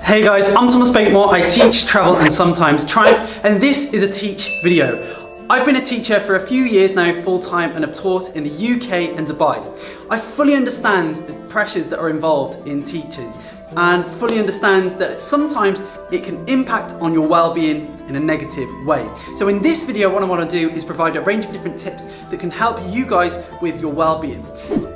Hey guys, I'm Blakemore. I teach, travel and sometimes triumph, and this is a teach video. I've been a teacher for a few years now full-time and have taught in the UK and Dubai. I fully understand the pressures that are involved in teaching and fully understand that sometimes it can impact on your well-being in a negative way. So in this video, what I want to do is provide a range of different tips that can help you guys with your well-being.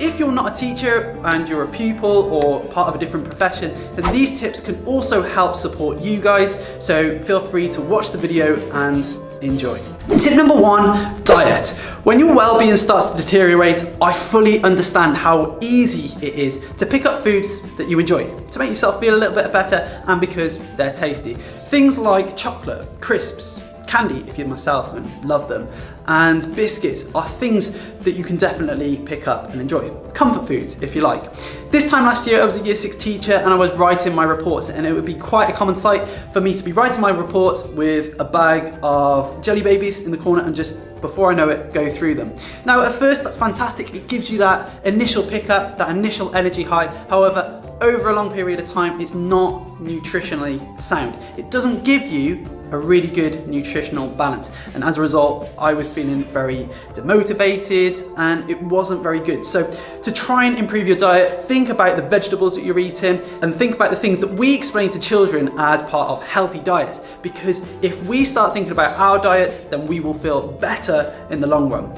If you're not a teacher and you're a pupil or part of a different profession, then these tips can also help support you guys. So feel free to watch the video and enjoy. Tip number one, diet. When your well-being starts to deteriorate, I fully understand how easy it is to pick up foods that you enjoy to make yourself feel a little bit better and because they're tasty. Things like chocolate, crisps, candy, if you're myself and love them, and biscuits are things that you can definitely pick up and enjoy. Comfort foods, if you like. This time last year, I was a year 6 teacher and I was writing my reports, and it would be quite a common sight for me to be writing my reports with a bag of jelly babies in the corner and just, before I know it, go through them. Now, at first, that's fantastic. It gives you that initial pickup, that initial energy high. However, over a long period of time, it's not nutritionally sound. It doesn't give you a really good nutritional balance, and as a result I was feeling very demotivated and it wasn't very good. So to try and improve your diet, think about the vegetables that you're eating and think about the things that we explain to children as part of healthy diets, because if we start thinking about our diets, then we will feel better in the long run.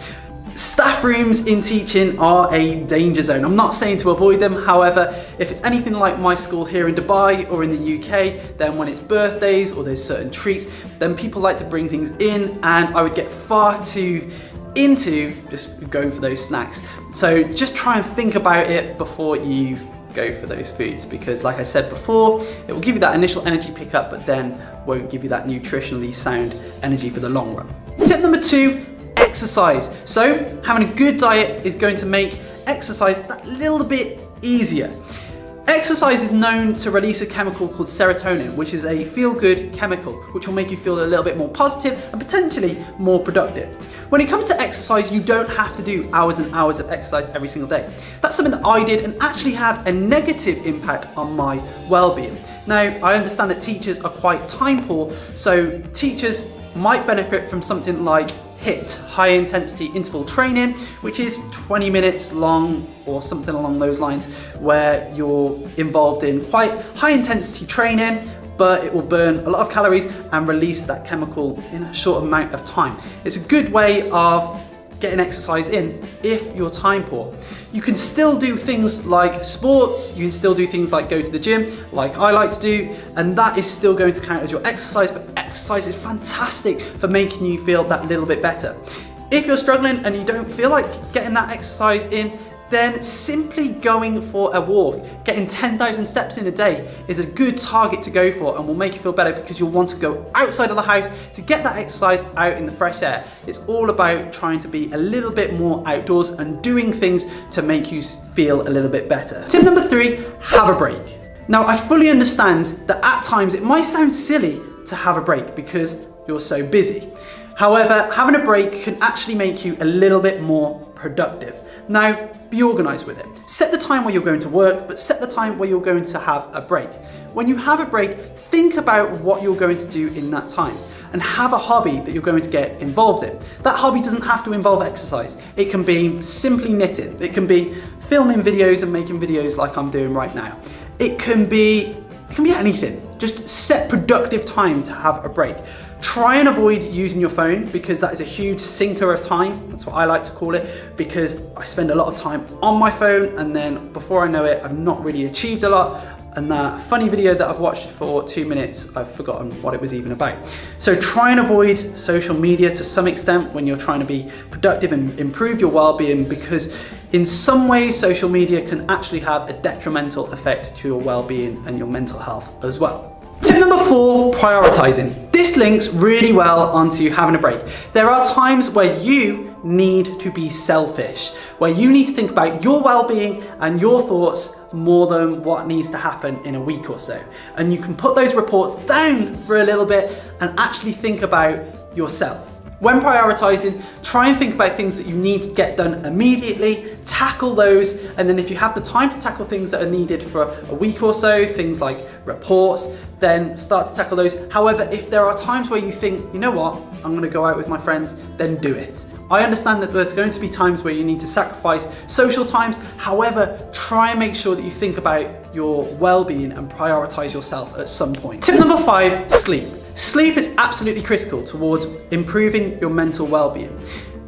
Staff rooms in teaching are a danger zone. I'm not saying to avoid them. However, if it's anything like my school here in Dubai or in the UK, then when it's birthdays or there's certain treats, then people like to bring things in, and I would get far too into just going for those snacks. So just try and think about it before you go for those foods, because like I said before, it will give you that initial energy pickup, but then won't give you that nutritionally sound energy for the long run. Tip number 2, exercise. So having a good diet is going to make exercise that little bit easier. Exercise is known to release a chemical called serotonin, which is a feel-good chemical, which will make you feel a little bit more positive and potentially more productive. When it comes to exercise, you don't have to do hours and hours of exercise every single day. That's something that I did and actually had a negative impact on my well-being. Now, I understand that teachers are quite time poor, so teachers might benefit from something like HIIT, high intensity interval training, which is 20 minutes long or something along those lines, where you're involved in quite high intensity training, but it will burn a lot of calories and release that chemical in a short amount of time. It's a good way of getting exercise in if you're time poor. You can still do things like sports, you can still do things like go to the gym, like I like to do, and that is still going to count as your exercise, but exercise is fantastic for making you feel that little bit better. If you're struggling and you don't feel like getting that exercise in, then simply going for a walk, getting 10,000 steps in a day is a good target to go for and will make you feel better, because you'll want to go outside of the house to get that exercise out in the fresh air. It's all about trying to be a little bit more outdoors and doing things to make you feel a little bit better. Tip number 3, have a break. Now, I fully understand that at times it might sound silly to have a break because you're so busy. However, having a break can actually make you a little bit more productive. Now, be organised with it. Set the time where you're going to work, but set the time where you're going to have a break. When you have a break, think about what you're going to do in that time and have a hobby that you're going to get involved in. That hobby doesn't have to involve exercise. It can be simply knitting. It can be filming videos and making videos like I'm doing right now. It can be anything. Just set productive time to have a break. Try and avoid using your phone, because that is a huge sinker of time. That's what I like to call it, because I spend a lot of time on my phone and then before I know it, I've not really achieved a lot. And that funny video that I've watched for 2 minutes, I've forgotten what it was even about. So try and avoid social media to some extent when you're trying to be productive and improve your well-being, because in some ways social media can actually have a detrimental effect to your well-being and your mental health as well. Tip number 4, prioritizing. This links really well onto having a break. There are times where you need to be selfish, where you need to think about your well-being and your thoughts more than what needs to happen in a week or so. And you can put those reports down for a little bit and actually think about yourself. When prioritising, try and think about things that you need to get done immediately, tackle those, and then if you have the time to tackle things that are needed for a week or so, things like reports, then start to tackle those. However, if there are times where you think, you know what, I'm going to go out with my friends, then do it. I understand that there's going to be times where you need to sacrifice social times. However, try and make sure that you think about your well-being and prioritise yourself at some point. Tip number 5, sleep. Sleep is absolutely critical towards improving your mental well-being.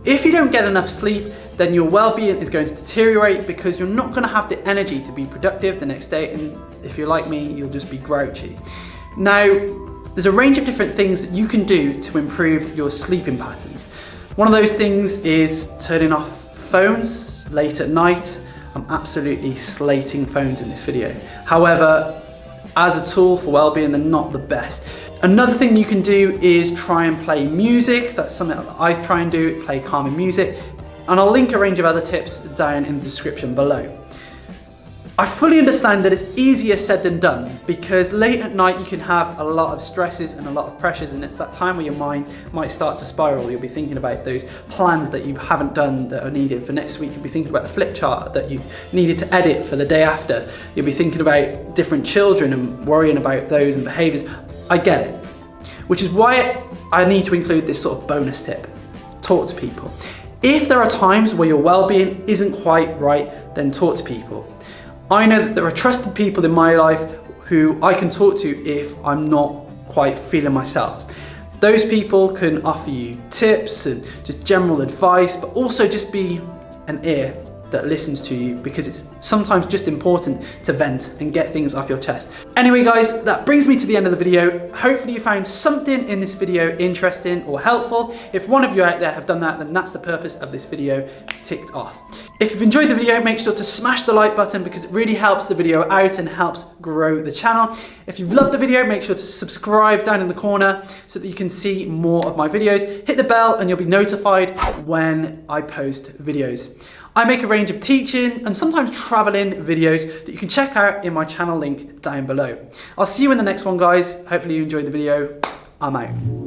If you don't get enough sleep, then your well-being is going to deteriorate because you're not going to have the energy to be productive the next day, and if you're like me, you'll just be grouchy. Now, there's a range of different things that you can do to improve your sleeping patterns. One of those things is turning off phones late at night. I'm absolutely slating phones in this video. However, as a tool for well-being, they're not the best. Another thing you can do is try and play music. That's something that I try and do, play calming music. And I'll link a range of other tips down in the description below. I fully understand that it's easier said than done because late at night you can have a lot of stresses and a lot of pressures, and it's that time where your mind might start to spiral. You'll be thinking about those plans that you haven't done that are needed for next week. You'll be thinking about the flip chart that you needed to edit for the day after. You'll be thinking about different children and worrying about those and behaviours. I get it, which is why I need to include this sort of bonus tip. Talk to people. If there are times where your well-being isn't quite right, then talk to people. I know that there are trusted people in my life who I can talk to if I'm not quite feeling myself. Those people can offer you tips and just general advice, but also just be an ear that listens to you, because it's sometimes just important to vent and get things off your chest. Anyway guys, that brings me to the end of the video. Hopefully you found something in this video interesting or helpful. If one of you out there have done that, then that's the purpose of this video ticked off. If you've enjoyed the video, make sure to smash the like button because it really helps the video out and helps grow the channel. If you've loved the video, make sure to subscribe down in the corner so that you can see more of my videos. Hit the bell and you'll be notified when I post videos. I make a range of teaching and sometimes traveling videos that you can check out in my channel link down below. I'll see you in the next one, guys. Hopefully you enjoyed the video. I'm out.